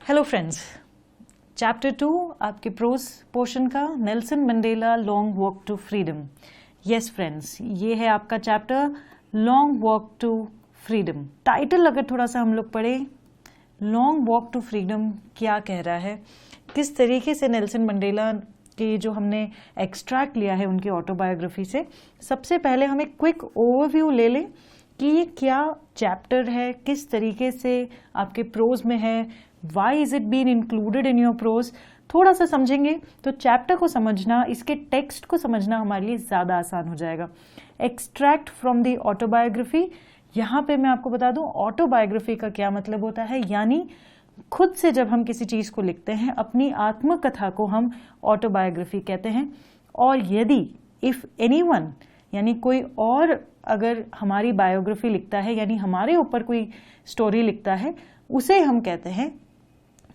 Hello friends, chapter 2 आपके prose portion का Nelson Mandela long walk to freedom. Yes friends, ये है आपका chapter long walk to freedom. Title अगर थोड़ा सा हम लोग पढ़े, लॉन्ग वॉक टू फ्रीडम क्या कह रहा है, किस तरीके से नेल्सन मंडेला की जो हमने एक्सट्रैक्ट लिया है उनकी ऑटोबायोग्राफी से। सबसे पहले हम एक क्विक ओवरव्यू ले लें कि ये क्या चैप्टर है, किस तरीके से आपके प्रोज में है, why is it been included in your prose. थोड़ा सा समझेंगे तो चैप्टर को समझना, इसके टेक्स्ट को समझना हमारे लिए ज़्यादा आसान हो जाएगा। एक्सट्रैक्ट फ्रॉम द ऑटोबायोग्राफी, यहाँ पे मैं आपको बता दूं ऑटोबायोग्राफी का क्या मतलब होता है, यानी खुद से जब हम किसी चीज़ को लिखते हैं, अपनी आत्मकथा को हम ऑटोबायोग्राफी कहते हैं। और यदि इफ़ एनीवन, यानी कोई और अगर हमारी बायोग्राफी लिखता है, यानी हमारे ऊपर कोई स्टोरी लिखता है, उसे हम कहते हैं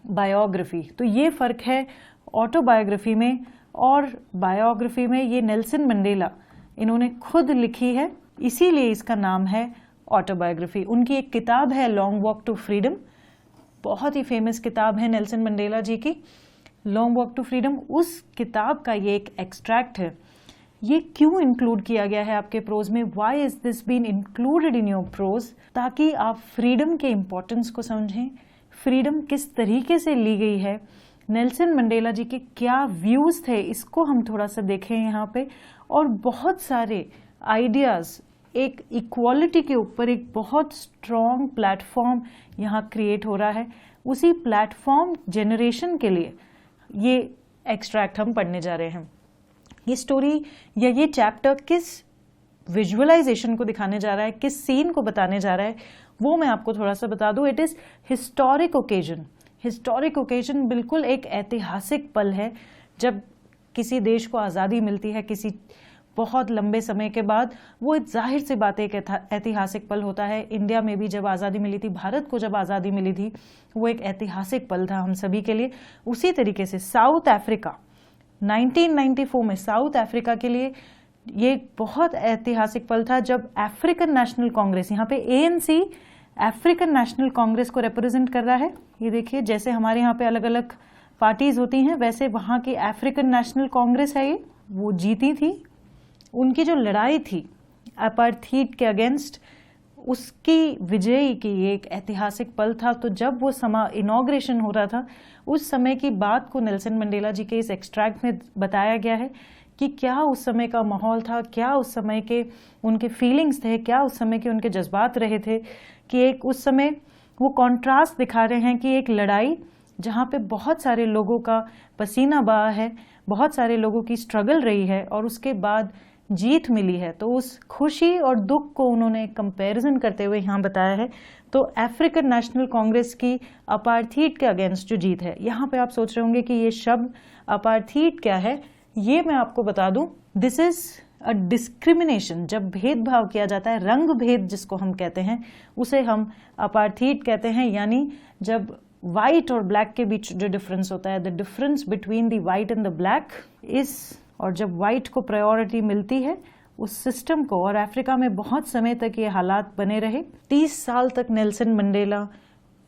बायोग्राफी। तो ये फ़र्क है ऑटोबायोग्राफी में और बायोग्राफी में। ये नेल्सन मंडेला इन्होंने खुद लिखी है, इसीलिए इसका नाम है ऑटोबायोग्राफी। उनकी एक किताब है लॉन्ग वॉक टू फ्रीडम, बहुत ही फेमस किताब है नेल्सन मंडेला जी की, लॉन्ग वॉक टू फ्रीडम। उस किताब का ये एक एक्सट्रैक्ट है। ये क्यों इंक्लूड किया गया है आपके प्रोज में, why is this been included in your prose, ताकि आप फ्रीडम के इम्पोर्टेंस को समझें, फ्रीडम किस तरीके से ली गई है, नेल्सन मंडेला जी के क्या व्यूज थे, इसको हम थोड़ा सा देखें यहाँ पे। और बहुत सारे आइडियाज, एक इक्वालिटी के ऊपर एक बहुत स्ट्रॉन्ग प्लेटफॉर्म यहाँ क्रिएट हो रहा है। उसी प्लेटफॉर्म जनरेशन के लिए ये एक्सट्रैक्ट हम पढ़ने जा रहे हैं। ये स्टोरी या ये चैप्टर किस विजुअलाइजेशन को दिखाने जा रहा है, किस सीन को बताने जा रहा है, वो मैं आपको थोड़ा सा बता दूं। It is historic occasion. Historic occasion बिल्कुल एक ऐतिहासिक पल है, जब किसी देश को आज़ादी मिलती है किसी बहुत लंबे समय के बाद। वो जाहिर सी बात है एक ऐतिहासिक पल होता है। इंडिया में भी जब आज़ादी मिली थी, भारत को जब आज़ादी मिली थी, वो एक ऐतिहासिक पल था हम सभी के लिए। उसी तरीके से साउथ अफ्रीका 1994 में साउथ अफ्रीका के लिए ये बहुत ऐतिहासिक पल था, जब अफ्रीकन नेशनल कांग्रेस, यहाँ पे एएनसी अफ्रीकन नेशनल कांग्रेस को रिप्रेजेंट कर रहा है। ये देखिए, जैसे हमारे यहाँ पे अलग अलग पार्टीज होती हैं, वैसे वहाँ की अफ्रीकन नेशनल कांग्रेस है ये, वो जीती थी। उनकी जो लड़ाई थी अपार्थीड के अगेंस्ट, उसकी विजयी की ये एक ऐतिहासिक पल था। तो जब वो इनॉग्रेशन हो रहा था, उस समय की बात को नेल्सन मंडेला जी के इस एक्सट्रैक्ट में बताया गया है कि क्या उस समय का माहौल था, क्या उस समय के उनके फीलिंग्स थे, क्या उस समय के उनके जज्बात रहे थे। कि एक उस समय वो कॉन्ट्रास्ट दिखा रहे हैं कि एक लड़ाई जहाँ पे बहुत सारे लोगों का पसीना बहा है, बहुत सारे लोगों की स्ट्रगल रही है और उसके बाद जीत मिली है। तो उस खुशी और दुख को उन्होंने कंपैरिजन करते हुए यहाँ बताया है। तो अफ्रीकन नेशनल कांग्रेस की अपार्थीड के अगेंस्ट जो जीत है, यहाँ पे आप सोच रहे होंगे कि ये शब्द अपार्थीड क्या है। ये मैं आपको बता दूं, दिस इज अ डिस्क्रिमिनेशन। जब भेदभाव किया जाता है, रंग भेद जिसको हम कहते हैं, उसे हम अपार्थीड कहते हैं। यानी जब व्हाइट और ब्लैक के बीच जो डिफरेंस होता है, the difference between the white and the black is, और जब व्हाइट को प्रायोरिटी मिलती है उस सिस्टम को। और अफ्रीका में बहुत समय तक ये हालात बने रहे। 30 साल तक नेल्सन मंडेला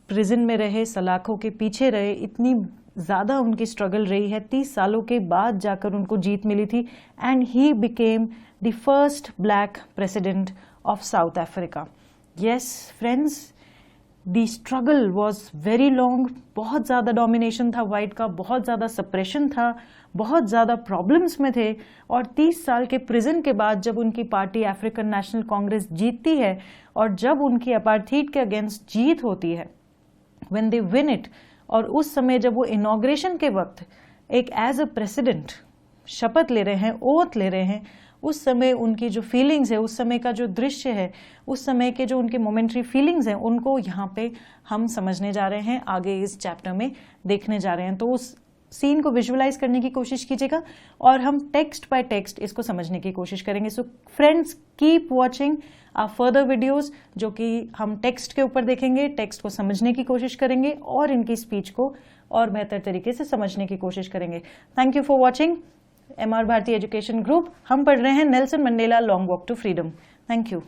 प्रिजन में रहे, सलाखों के पीछे रहे, इतनी ज़्यादा उनकी स्ट्रगल रही है। 30 सालों के बाद जाकर उनको जीत मिली थी, and he became the first black president of south Africa. Yes friends, the struggle was very long. बहुत ज़्यादा डोमिनेशन था वाइट का, बहुत ज़्यादा सप्रेशन था, बहुत ज़्यादा प्रॉब्लम्स में थे। और 30 साल के प्रिजन के बाद जब उनकी पार्टी अफ्रीकन नेशनल कांग्रेस जीतती है, और जब उनकी अपार्थीड के अगेंस्ट जीत होती है, व्हेन दे विन इट, और उस समय जब वो इनॉग्रेशन के वक्त एक एज अ प्रेसिडेंट शपथ ले रहे हैं, ओथ ले रहे हैं, उस समय उनकी जो फीलिंग्स है, उस समय का जो दृश्य है, उस समय के जो उनके मोमेंट्री फीलिंग्स हैं, उनको यहाँ पे हम समझने जा रहे हैं, आगे इस चैप्टर में देखने जा रहे हैं। तो उस सीन को विजुअलाइज करने की कोशिश कीजिएगा और हम टेक्स्ट बाय टेक्स्ट इसको समझने की कोशिश करेंगे। So friends, keep watching further videos, जो कि हम टेक्स्ट के ऊपर देखेंगे, टेक्स्ट को समझने की कोशिश करेंगे और इनकी स्पीच को और बेहतर तरीके से समझने की कोशिश करेंगे। Thank you for watching MR Bharati education group. हम पढ़ रहे हैं Nelson Mandela long walk to freedom. Thank you.